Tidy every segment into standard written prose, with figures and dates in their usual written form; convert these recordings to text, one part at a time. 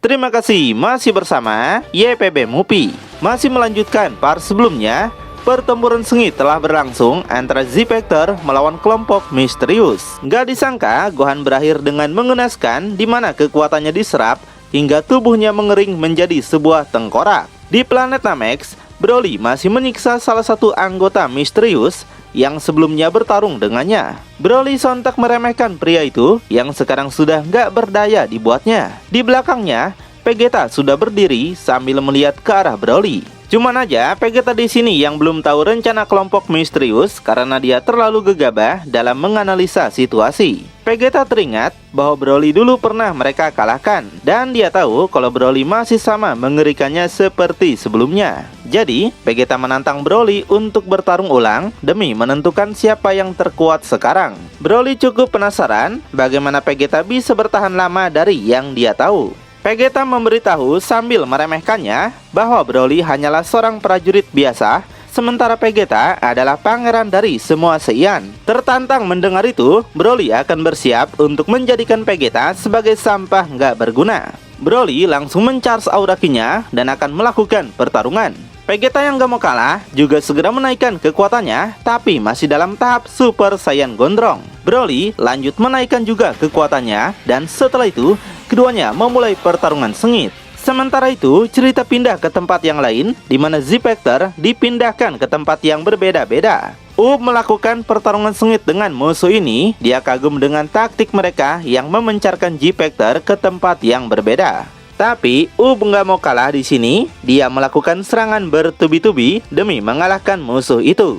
Terima kasih masih bersama YPB Movie. Masih melanjutkan part sebelumnya. Pertempuran sengit telah berlangsung antara Z-Factor melawan kelompok misterius. Gak disangka Gohan berakhir dengan mengenaskan, di mana kekuatannya diserap hingga tubuhnya mengering menjadi sebuah tengkorak. Di planet Namek, Broly masih menyiksa salah satu anggota misterius yang sebelumnya bertarung dengannya. Broly sontak meremehkan pria itu yang sekarang sudah gak berdaya dibuatnya. Di belakangnya, Vegeta sudah berdiri sambil melihat ke arah Broly. Cuman aja Vegeta di sini yang belum tahu rencana kelompok misterius karena dia terlalu gegabah dalam menganalisa situasi. Vegeta teringat bahwa Broly dulu pernah mereka kalahkan, dan dia tahu kalau Broly masih sama mengerikannya seperti sebelumnya. Jadi Vegeta menantang Broly untuk bertarung ulang demi menentukan siapa yang terkuat sekarang. Broly cukup penasaran bagaimana Vegeta bisa bertahan lama dari yang dia tahu. Vegeta memberitahu sambil meremehkannya bahwa Broly hanyalah seorang prajurit biasa, sementara Vegeta adalah pangeran dari semua Saiyan. Tertantang mendengar itu, Broly akan bersiap untuk menjadikan Vegeta sebagai sampah nggak berguna. Broly langsung mencharge aura Ki-nya dan akan melakukan pertarungan. Vegeta yang gak mau kalah juga segera menaikkan kekuatannya, tapi masih dalam tahap Super Saiyan Gondrong. Broly lanjut menaikkan juga kekuatannya, dan setelah itu keduanya memulai pertarungan sengit. Sementara itu, cerita pindah ke tempat yang lain, di mana Z-Factor dipindahkan ke tempat yang berbeda-beda. Uub melakukan pertarungan sengit dengan musuh ini. Dia kagum dengan taktik mereka yang memencarkan Z-Factor ke tempat yang berbeda. Tapi Uub nggak mau kalah di sini. Dia melakukan serangan bertubi-tubi demi mengalahkan musuh itu.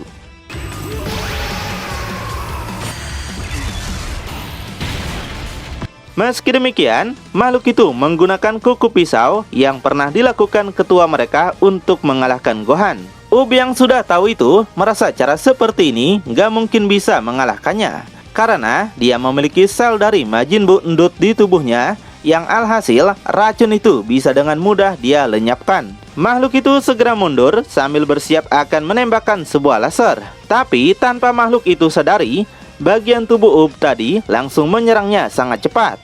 Meski demikian, makhluk itu menggunakan kuku pisau yang pernah dilakukan ketua mereka untuk mengalahkan Gohan. Uub yang sudah tahu itu merasa cara seperti ini nggak mungkin bisa mengalahkannya, karena dia memiliki sel dari Majin Buu endut di tubuhnya, yang alhasil racun itu bisa dengan mudah dia lenyapkan. Makhluk itu segera mundur sambil bersiap akan menembakkan sebuah laser. Tapi tanpa makhluk itu sadari, bagian tubuh Uub tadi langsung menyerangnya sangat cepat.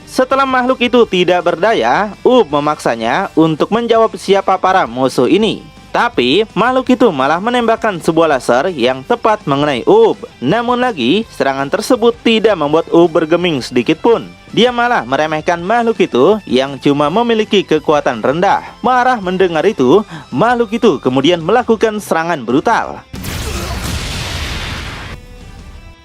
Setelah makhluk itu tidak berdaya, Uub memaksanya untuk menjawab siapa para musuh ini. Tapi makhluk itu malah menembakkan sebuah laser yang tepat mengenai Uub. Namun lagi, serangan tersebut tidak membuat Uub bergeming sedikit pun. Dia malah meremehkan makhluk itu yang cuma memiliki kekuatan rendah. Marah mendengar itu, makhluk itu kemudian melakukan serangan brutal.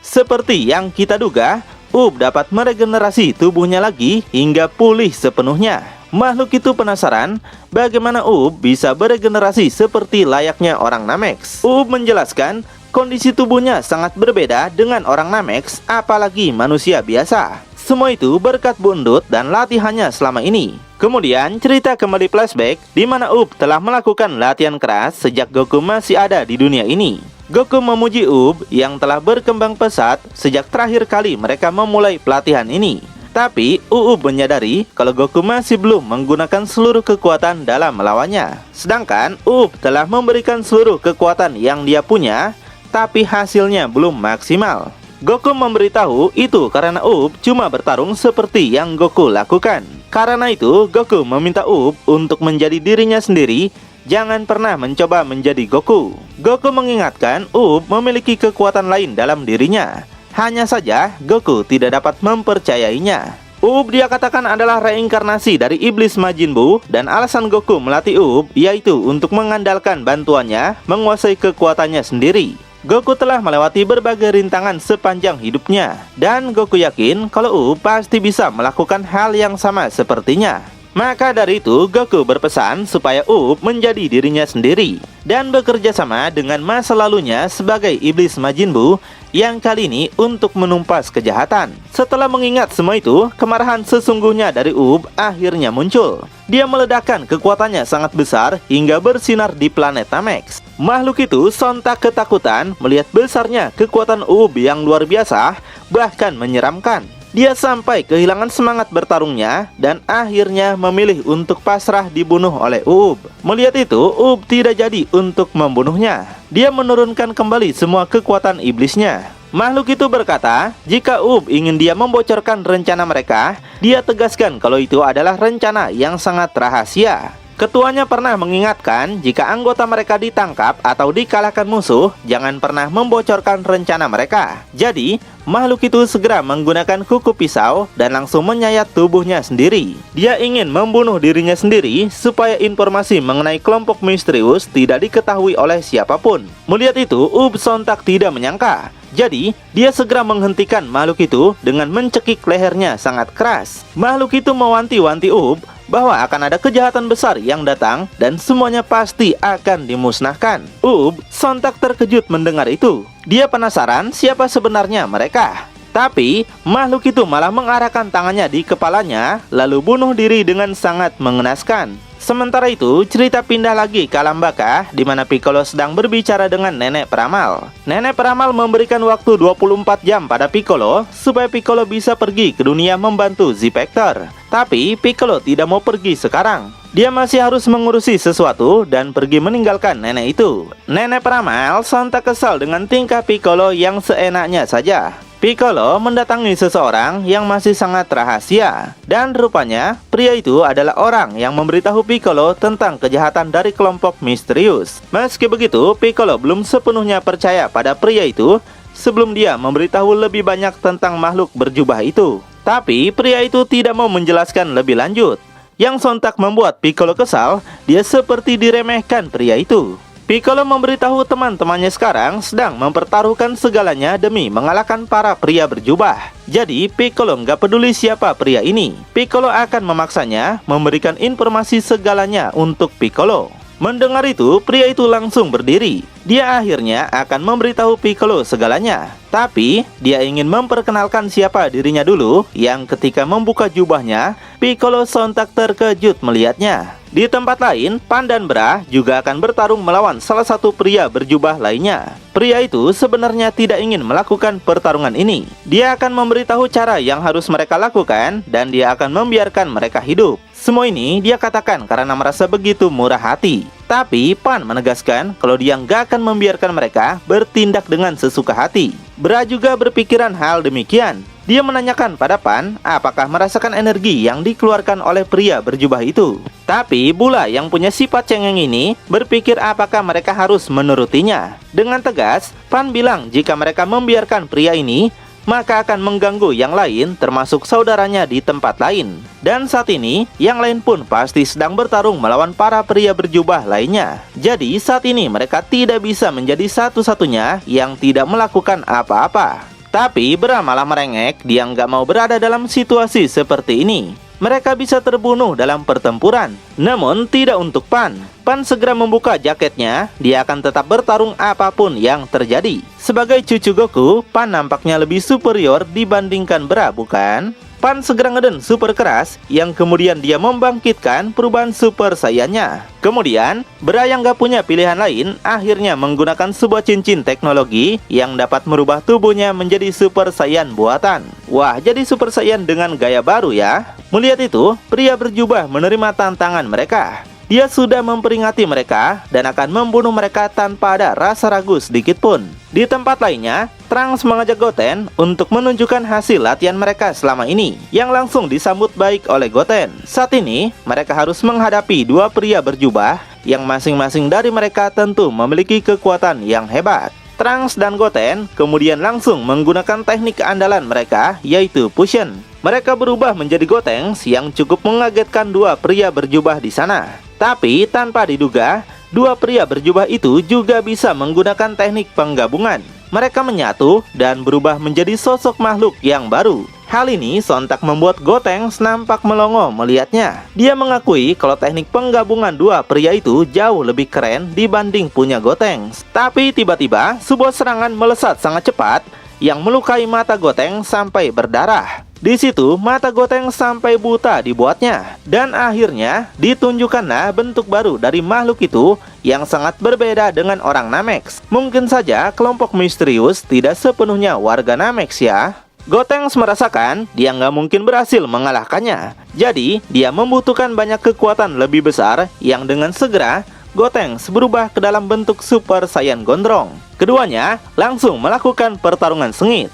Seperti yang kita duga, Uub dapat meregenerasi tubuhnya lagi hingga pulih sepenuhnya. Makhluk itu penasaran bagaimana Uub bisa beregenerasi seperti layaknya orang Namek. Uub menjelaskan kondisi tubuhnya sangat berbeda dengan orang Namek, apalagi manusia biasa. Semua itu berkat bundut dan latihannya selama ini. Kemudian cerita kembali flashback di mana Uub telah melakukan latihan keras sejak Goku masih ada di dunia ini. Goku memuji Uub yang telah berkembang pesat sejak terakhir kali mereka memulai pelatihan ini. Tapi Uub menyadari kalau Goku masih belum menggunakan seluruh kekuatan dalam melawannya. Sedangkan Uub telah memberikan seluruh kekuatan yang dia punya, tapi hasilnya belum maksimal. Goku memberitahu itu karena Uub cuma bertarung seperti yang Goku lakukan. Karena itu Goku meminta Uub untuk menjadi dirinya sendiri, jangan pernah mencoba menjadi Goku. Goku mengingatkan Uub memiliki kekuatan lain dalam dirinya. Hanya saja Goku tidak dapat mempercayainya. Uub dia katakan adalah reinkarnasi dari iblis Majin Buu, dan alasan Goku melatih Uub yaitu untuk mengandalkan bantuannya menguasai kekuatannya sendiri. Goku telah melewati berbagai rintangan sepanjang hidupnya, dan Goku yakin kalau Uub pasti bisa melakukan hal yang sama sepertinya. Maka dari itu Goku berpesan supaya Uub menjadi dirinya sendiri dan bekerja sama dengan masa lalunya sebagai iblis Majin Buu yang kali ini untuk menumpas kejahatan. Setelah mengingat semua itu, kemarahan sesungguhnya dari Uub akhirnya muncul. Dia meledakkan kekuatannya sangat besar hingga bersinar di planet Namek. Makhluk itu sontak ketakutan melihat besarnya kekuatan Uub yang luar biasa, bahkan menyeramkan. Dia sampai kehilangan semangat bertarungnya dan akhirnya memilih untuk pasrah dibunuh oleh Uub. Melihat itu, Uub tidak jadi untuk membunuhnya. Dia menurunkan kembali semua kekuatan iblisnya. Makhluk itu berkata, jika Up ingin dia membocorkan rencana mereka, dia tegaskan kalau itu adalah rencana yang sangat rahasia. Ketuanya pernah mengingatkan jika anggota mereka ditangkap atau dikalahkan musuh, jangan pernah membocorkan rencana mereka. Jadi, makhluk itu segera menggunakan kuku pisau dan langsung menyayat tubuhnya sendiri. Dia ingin membunuh dirinya sendiri supaya informasi mengenai kelompok misterius tidak diketahui oleh siapapun. Melihat itu, Up sontak tidak menyangka. Jadi, dia segera menghentikan makhluk itu dengan mencekik lehernya sangat keras. Makhluk itu mewanti-wanti Up bahwa akan ada kejahatan besar yang datang dan semuanya pasti akan dimusnahkan. Up sontak terkejut mendengar itu. Dia penasaran siapa sebenarnya mereka. Tapi, makhluk itu malah mengarahkan tangannya di kepalanya, lalu bunuh diri dengan sangat mengenaskan. Sementara itu, cerita pindah lagi ke alam baka, di mana Piccolo sedang berbicara dengan nenek peramal. Nenek peramal memberikan waktu 24 jam pada Piccolo, supaya Piccolo bisa pergi ke dunia membantu Z-Factor. Tapi, Piccolo tidak mau pergi sekarang. Dia masih harus mengurusi sesuatu dan pergi meninggalkan nenek itu. Nenek peramal sontak kesal dengan tingkah Piccolo yang seenaknya saja. Piccolo mendatangi seseorang yang masih sangat rahasia. Dan rupanya, pria itu adalah orang yang memberitahu Piccolo tentang kejahatan dari kelompok misterius. Meski begitu, Piccolo belum sepenuhnya percaya pada pria itu sebelum dia memberitahu lebih banyak tentang makhluk berjubah itu. Tapi, pria itu tidak mau menjelaskan lebih lanjut. Yang sontak membuat Piccolo kesal, dia seperti diremehkan pria itu. Piccolo memberitahu teman-temannya sekarang sedang mempertaruhkan segalanya demi mengalahkan para pria berjubah. Jadi, Piccolo nggak peduli siapa pria ini. Piccolo akan memaksanya memberikan informasi segalanya untuk Piccolo. Mendengar itu, pria itu langsung berdiri. Dia akhirnya akan memberitahu Piccolo segalanya. Tapi, dia ingin memperkenalkan siapa dirinya dulu, yang ketika membuka jubahnya, Piccolo sontak terkejut melihatnya. Di tempat lain, Pan dan Bra juga akan bertarung melawan salah satu pria berjubah lainnya. Pria itu sebenarnya tidak ingin melakukan pertarungan ini. Dia akan memberitahu cara yang harus mereka lakukan, dan dia akan membiarkan mereka hidup. Semua ini dia katakan karena merasa begitu murah hati. Tapi Pan menegaskan kalau dia nggak akan membiarkan mereka bertindak dengan sesuka hati. Bra juga berpikiran hal demikian. Dia menanyakan pada Pan apakah merasakan energi yang dikeluarkan oleh pria berjubah itu. Tapi Bula yang punya sifat cengeng ini berpikir apakah mereka harus menurutinya. Dengan tegas, Pan bilang jika mereka membiarkan pria ini, maka akan mengganggu yang lain termasuk saudaranya di tempat lain. Dan saat ini, yang lain pun pasti sedang bertarung melawan para pria berjubah lainnya. Jadi saat ini mereka tidak bisa menjadi satu-satunya yang tidak melakukan apa-apa. Tapi Bra malah merengek, dia nggak mau berada dalam situasi seperti ini. Mereka bisa terbunuh dalam pertempuran. Namun tidak untuk Pan. Pan segera membuka jaketnya. Dia akan tetap bertarung apapun yang terjadi. Sebagai cucu Goku, Pan nampaknya lebih superior dibandingkan Bra, bukan? Pan segera ngeden super keras, yang kemudian dia membangkitkan perubahan super saiyannya. Kemudian, Bra yang gak punya pilihan lain, akhirnya menggunakan sebuah cincin teknologi yang dapat merubah tubuhnya menjadi super saiyan buatan. Wah, jadi super saiyan dengan gaya baru ya. Melihat itu, pria berjubah menerima tantangan mereka. Dia sudah memperingati mereka dan akan membunuh mereka tanpa ada rasa ragu sedikit pun. Di tempat lainnya, Trunks mengajak Goten untuk menunjukkan hasil latihan mereka selama ini, yang langsung disambut baik oleh Goten. Saat ini, mereka harus menghadapi dua pria berjubah, yang masing-masing dari mereka tentu memiliki kekuatan yang hebat. Trunks dan Goten kemudian langsung menggunakan teknik keandalan mereka, yaitu Fusion. Mereka berubah menjadi Gotenks yang cukup mengagetkan dua pria berjubah di sana. Tapi tanpa diduga, dua pria berjubah itu juga bisa menggunakan teknik penggabungan. Mereka menyatu dan berubah menjadi sosok makhluk yang baru. Hal ini sontak membuat Gotenks nampak melongo melihatnya. Dia mengakui kalau teknik penggabungan dua pria itu jauh lebih keren dibanding punya Gotenks. Tapi tiba-tiba sebuah serangan melesat sangat cepat yang melukai mata Gotenks sampai berdarah. Di situ mata Gotenks sampai buta dibuatnya. Dan akhirnya ditunjukkanlah bentuk baru dari makhluk itu yang sangat berbeda dengan orang Namex. Mungkin saja kelompok misterius tidak sepenuhnya warga Namex ya. Gotenks merasakan dia nggak mungkin berhasil mengalahkannya. Jadi dia membutuhkan banyak kekuatan lebih besar yang dengan segera Gotenks berubah ke dalam bentuk Super Saiyan Gondrong. Keduanya langsung melakukan pertarungan sengit.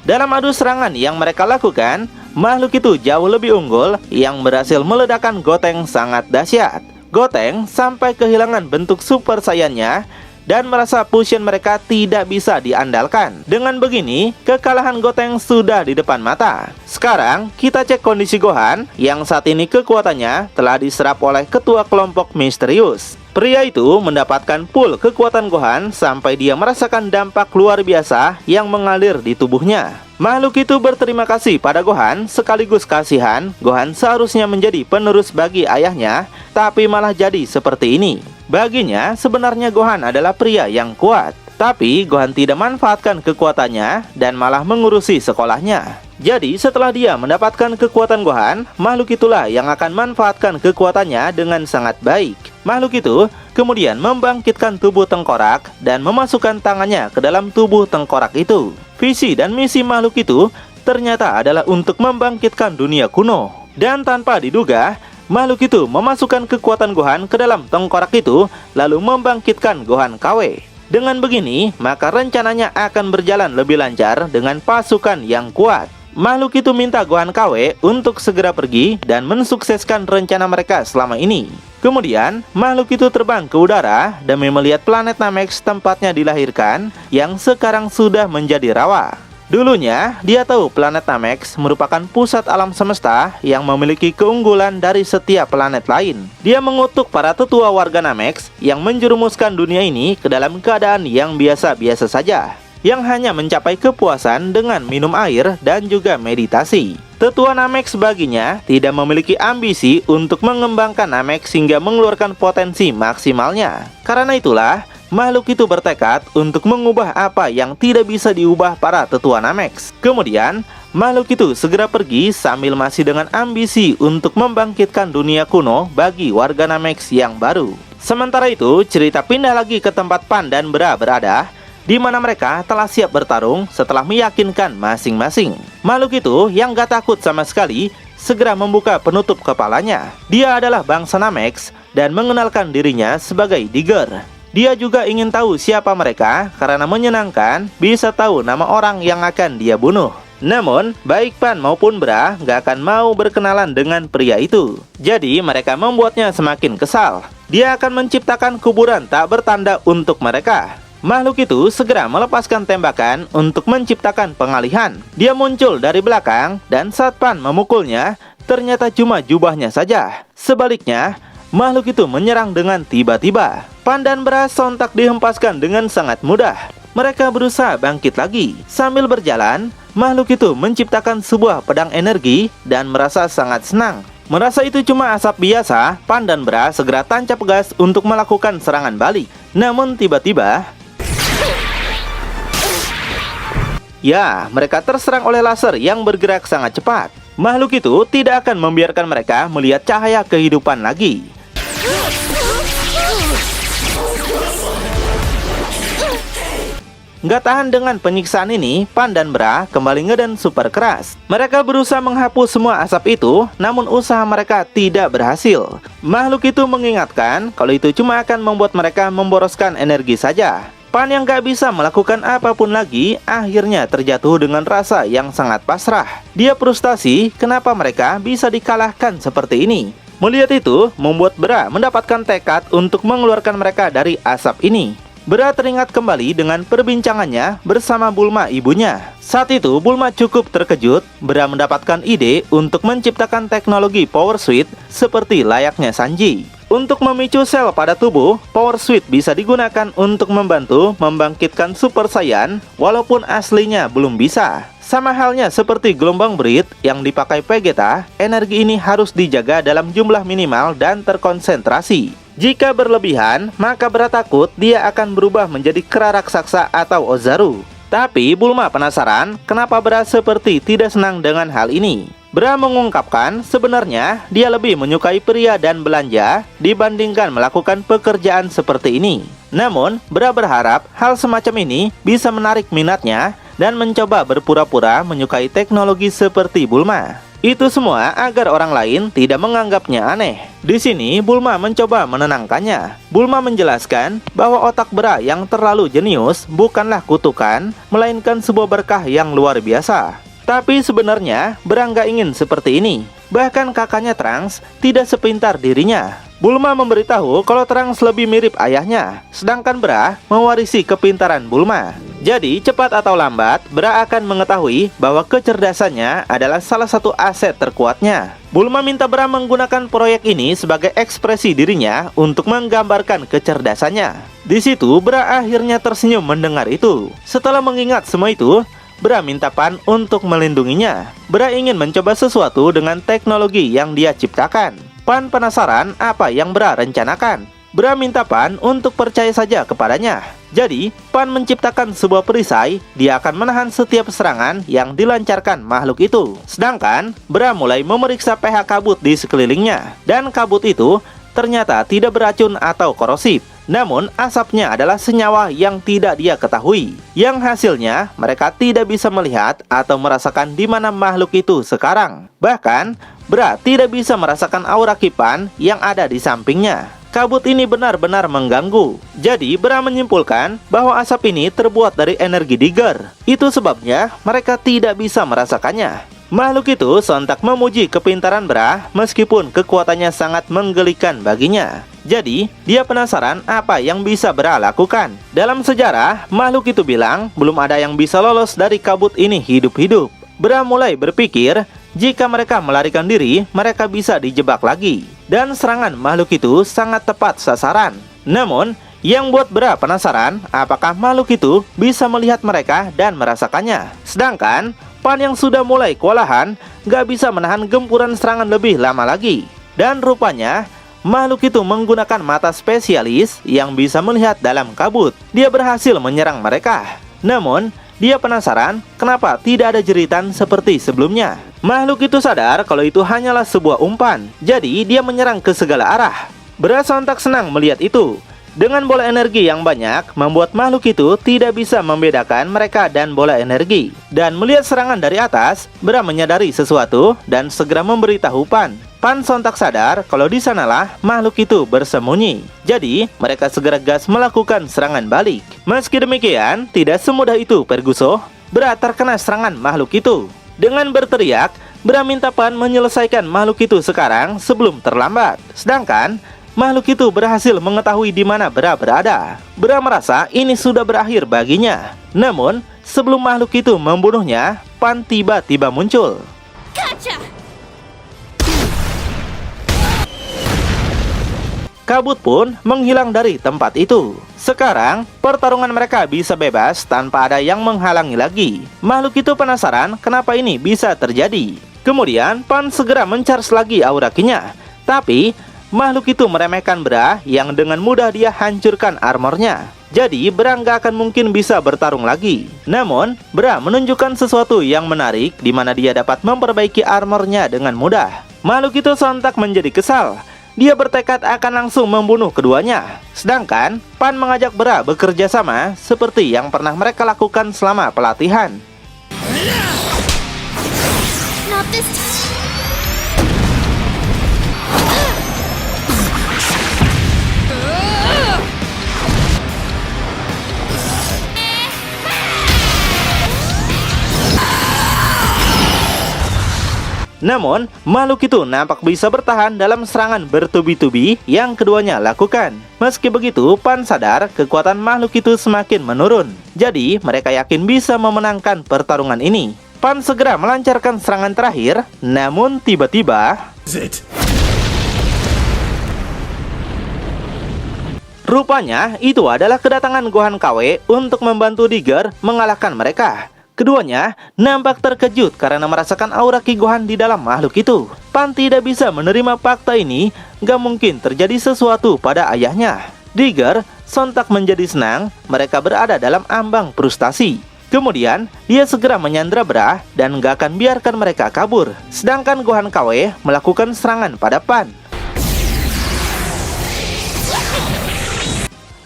Dalam adu serangan yang mereka lakukan, makhluk itu jauh lebih unggul yang berhasil meledakkan Gotenks sangat dahsyat. Gotenks sampai kehilangan bentuk Super Saiyan-nya dan merasa fusion mereka tidak bisa diandalkan. Dengan begini, kekalahan Gotenks sudah di depan mata. Sekarang, kita cek kondisi Gohan yang saat ini kekuatannya telah diserap oleh ketua kelompok misterius. Pria itu mendapatkan full kekuatan Gohan sampai dia merasakan dampak luar biasa yang mengalir di tubuhnya. Makhluk itu berterima kasih pada Gohan sekaligus kasihan Gohan seharusnya menjadi penerus bagi ayahnya, tapi malah jadi seperti ini. Baginya, sebenarnya Gohan adalah pria yang kuat. Tapi Gohan tidak manfaatkan kekuatannya dan malah mengurusi sekolahnya. Jadi setelah dia mendapatkan kekuatan Gohan, makhluk itulah yang akan manfaatkan kekuatannya dengan sangat baik. Makhluk itu kemudian membangkitkan tubuh tengkorak dan memasukkan tangannya ke dalam tubuh tengkorak itu. Visi dan misi makhluk itu ternyata adalah untuk membangkitkan dunia kuno. Dan tanpa diduga, makhluk itu memasukkan kekuatan Gohan ke dalam tengkorak itu lalu membangkitkan Gohan KW. Dengan begini, maka rencananya akan berjalan lebih lancar dengan pasukan yang kuat. Makhluk itu minta Gohan KW untuk segera pergi dan mensukseskan rencana mereka selama ini. Kemudian, makhluk itu terbang ke udara demi melihat planet Namek tempatnya dilahirkan yang sekarang sudah menjadi rawa. Dulunya, dia tahu planet Namek merupakan pusat alam semesta yang memiliki keunggulan dari setiap planet lain. Dia mengutuk para tetua warga Namek yang menjerumuskan dunia ini ke dalam keadaan yang biasa-biasa saja, yang hanya mencapai kepuasan dengan minum air dan juga meditasi. Tetua Namek baginya tidak memiliki ambisi untuk mengembangkan Namek hingga mengeluarkan potensi maksimalnya. Karena itulah, makhluk itu bertekad untuk mengubah apa yang tidak bisa diubah para tetua Namek. Kemudian, makhluk itu segera pergi sambil masih dengan ambisi untuk membangkitkan dunia kuno bagi warga Namek yang baru. Sementara itu, cerita pindah lagi ke tempat Pan dan Bra berada, di mana mereka telah siap bertarung setelah meyakinkan masing-masing. Makhluk itu yang gak takut sama sekali segera membuka penutup kepalanya. Dia adalah bangsa Namek dan mengenalkan dirinya sebagai Digger. Dia juga ingin tahu siapa mereka karena menyenangkan bisa tahu nama orang yang akan dia bunuh. Namun, baik Pan maupun Bra gak akan mau berkenalan dengan pria itu. Jadi, mereka membuatnya semakin kesal. Dia akan menciptakan kuburan tak bertanda untuk mereka. Makhluk itu segera melepaskan tembakan untuk menciptakan pengalihan. Dia muncul dari belakang dan saat Pan memukulnya, ternyata cuma jubahnya saja. Sebaliknya, makhluk itu menyerang dengan tiba-tiba. Pan dan Bra sontak dihempaskan dengan sangat mudah. Mereka berusaha bangkit lagi. Sambil berjalan, makhluk itu menciptakan sebuah pedang energi dan merasa sangat senang. Merasa itu cuma asap biasa, Pan dan Bra segera tancap gas untuk melakukan serangan balik. Namun tiba-tiba, ya, mereka terserang oleh laser yang bergerak sangat cepat. Makhluk itu tidak akan membiarkan mereka melihat cahaya kehidupan lagi. Nggak tahan dengan penyiksaan ini, Pan dan Bra kembali ngeden super keras. Mereka berusaha menghapus semua asap itu, namun usaha mereka tidak berhasil. Makhluk itu mengingatkan kalau itu cuma akan membuat mereka memboroskan energi saja. Pan yang gak bisa melakukan apapun lagi akhirnya terjatuh dengan rasa yang sangat pasrah. Dia frustasi kenapa mereka bisa dikalahkan seperti ini. Melihat itu membuat Bra mendapatkan tekad untuk mengeluarkan mereka dari asap ini. Bra teringat kembali dengan perbincangannya bersama Bulma ibunya. Saat itu Bulma cukup terkejut. Bra mendapatkan ide untuk menciptakan teknologi Power Suit seperti layaknya Sanji. Untuk memicu sel pada tubuh, Power Suit bisa digunakan untuk membantu membangkitkan Super Saiyan walaupun aslinya belum bisa. Sama halnya seperti gelombang Breed yang dipakai Vegeta, energi ini harus dijaga dalam jumlah minimal dan terkonsentrasi. Jika berlebihan, maka Bra takut dia akan berubah menjadi kera raksasa atau Ozaru. Tapi Bulma penasaran kenapa Bra seperti tidak senang dengan hal ini. Bra mengungkapkan sebenarnya dia lebih menyukai pria dan belanja dibandingkan melakukan pekerjaan seperti ini. Namun, Bra berharap hal semacam ini bisa menarik minatnya dan mencoba berpura-pura menyukai teknologi seperti Bulma. Itu semua agar orang lain tidak menganggapnya aneh. Di sini Bulma mencoba menenangkannya. Bulma menjelaskan bahwa otak Bra yang terlalu jenius bukanlah kutukan, melainkan sebuah berkah yang luar biasa. Tapi sebenarnya Bra nggak ingin seperti ini. Bahkan kakaknya Trunks tidak sepintar dirinya. Bulma memberitahu kalau Trunks lebih mirip ayahnya, sedangkan Bra mewarisi kepintaran Bulma. Jadi cepat atau lambat, Bra akan mengetahui bahwa kecerdasannya adalah salah satu aset terkuatnya. Bulma minta Bra menggunakan proyek ini sebagai ekspresi dirinya untuk menggambarkan kecerdasannya. Di situ Bra akhirnya tersenyum mendengar itu. Setelah mengingat semua itu, Bra minta Pan untuk melindunginya. Bra ingin mencoba sesuatu dengan teknologi yang dia ciptakan. Pan penasaran apa yang Bra rencanakan. Bra minta Pan untuk percaya saja kepadanya. Jadi, Pan menciptakan sebuah perisai. Dia akan menahan setiap serangan yang dilancarkan makhluk itu. Sedangkan, Bra mulai memeriksa pH kabut di sekelilingnya. Dan kabut itu ternyata tidak beracun atau korosif. Namun, asapnya adalah senyawa yang tidak dia ketahui. Yang hasilnya, mereka tidak bisa melihat atau merasakan di mana makhluk itu sekarang. Bahkan, Bra tidak bisa merasakan aura Kipan yang ada di sampingnya. Kabut ini benar-benar mengganggu. Jadi, Bra menyimpulkan bahwa asap ini terbuat dari energi Digger. Itu sebabnya mereka tidak bisa merasakannya. Makhluk itu sontak memuji kepintaran Bra meskipun kekuatannya sangat menggelikan baginya. Jadi, dia penasaran apa yang bisa Bra lakukan. Dalam sejarah, makhluk itu bilang belum ada yang bisa lolos dari kabut ini hidup-hidup. Bra mulai berpikir, jika mereka melarikan diri, mereka bisa dijebak lagi. Dan serangan makhluk itu sangat tepat sasaran. Namun, yang buat Bra penasaran, apakah makhluk itu bisa melihat mereka dan merasakannya. Sedangkan, Pan yang sudah mulai kewalahan, gak bisa menahan gempuran serangan lebih lama lagi. Dan rupanya, makhluk itu menggunakan mata spesialis yang bisa melihat dalam kabut. Dia berhasil menyerang mereka. Namun, dia penasaran kenapa tidak ada jeritan seperti sebelumnya. Makhluk itu sadar kalau itu hanyalah sebuah umpan. Jadi, dia menyerang ke segala arah. Bra sontak senang melihat itu. Dengan bola energi yang banyak, membuat makhluk itu tidak bisa membedakan mereka dan bola energi. Dan melihat serangan dari atas, Bra menyadari sesuatu dan segera memberitahu Pan. Pan sontak sadar kalau di sanalah makhluk itu bersembunyi. Jadi, mereka segera gas melakukan serangan balik. Meski demikian, tidak semudah itu Perguso. Bra terkena serangan makhluk itu. Dengan berteriak, Bra minta Pan menyelesaikan makhluk itu sekarang sebelum terlambat. Sedangkan, makhluk itu berhasil mengetahui di mana Bra berada. Bra merasa ini sudah berakhir baginya. Namun, sebelum makhluk itu membunuhnya, Pan tiba-tiba muncul. Gotcha! Kabut pun menghilang dari tempat itu. Sekarang, pertarungan mereka bisa bebas tanpa ada yang menghalangi lagi. Makhluk itu penasaran kenapa ini bisa terjadi. Kemudian, Pan segera mencharge lagi aura Ki-nya. Tapi, makhluk itu meremehkan Bra yang dengan mudah dia hancurkan armornya. Jadi, Bra nggak akan mungkin bisa bertarung lagi. Namun, Bra menunjukkan sesuatu yang menarik di mana dia dapat memperbaiki armornya dengan mudah. Makhluk itu sontak menjadi kesal. Dia bertekad akan langsung membunuh keduanya. Sedangkan, Pan mengajak Bra bekerja sama seperti yang pernah mereka lakukan selama pelatihan. Not this time. Namun, makhluk itu nampak bisa bertahan dalam serangan bertubi-tubi yang keduanya lakukan. Meski begitu, Pan sadar kekuatan makhluk itu semakin menurun. Jadi, mereka yakin bisa memenangkan pertarungan ini. Pan segera melancarkan serangan terakhir, namun tiba-tiba rupanya itu adalah kedatangan Gohan KW untuk membantu Digger mengalahkan mereka. Keduanya nampak terkejut karena merasakan aura Ki Gohan di dalam makhluk itu. Pan tidak bisa menerima fakta ini, gak mungkin terjadi sesuatu pada ayahnya. Digger sontak menjadi senang, mereka berada dalam ambang frustasi. Kemudian, dia segera menyandra Bra dan gak akan biarkan mereka kabur. Sedangkan Gohan KW melakukan serangan pada Pan.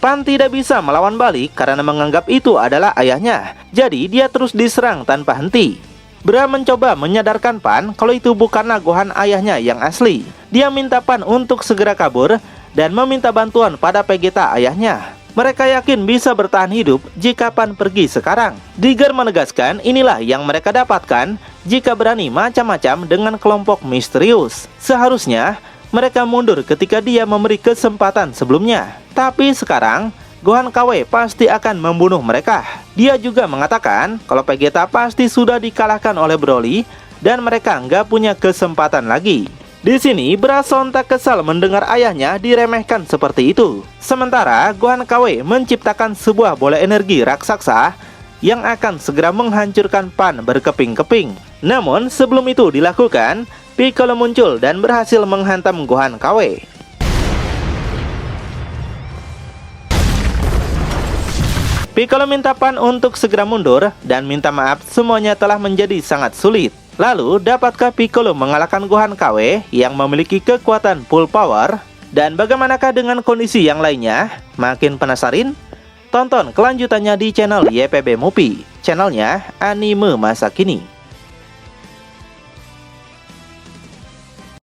Pan tidak bisa melawan balik karena menganggap itu adalah ayahnya. Jadi dia terus diserang tanpa henti. Bra mencoba menyadarkan Pan kalau itu bukanlah Gohan ayahnya yang asli. Dia minta Pan untuk segera kabur dan meminta bantuan pada Vegeta ayahnya. Mereka yakin bisa bertahan hidup jika Pan pergi sekarang. Digger menegaskan inilah yang mereka dapatkan jika berani macam-macam dengan kelompok misterius. Seharusnya mereka mundur ketika dia memberi kesempatan sebelumnya. Tapi sekarang Gohan KW pasti akan membunuh mereka. Dia juga mengatakan kalau Vegeta pasti sudah dikalahkan oleh Broly dan mereka nggak punya kesempatan lagi. Di sini Bra sontak kesal mendengar ayahnya diremehkan seperti itu. Sementara Gohan KW menciptakan sebuah bola energi raksasa yang akan segera menghancurkan Pan berkeping-keping. Namun sebelum itu dilakukan, Piccolo muncul dan berhasil menghantam Gohan KW. Piccolo minta Pan untuk segera mundur dan minta maaf semuanya telah menjadi sangat sulit. Lalu, dapatkah Piccolo mengalahkan Gohan KW yang memiliki kekuatan full power? Dan bagaimanakah dengan kondisi yang lainnya? Makin penasaran? Tonton kelanjutannya di channel YPB Movie, channelnya anime masa kini.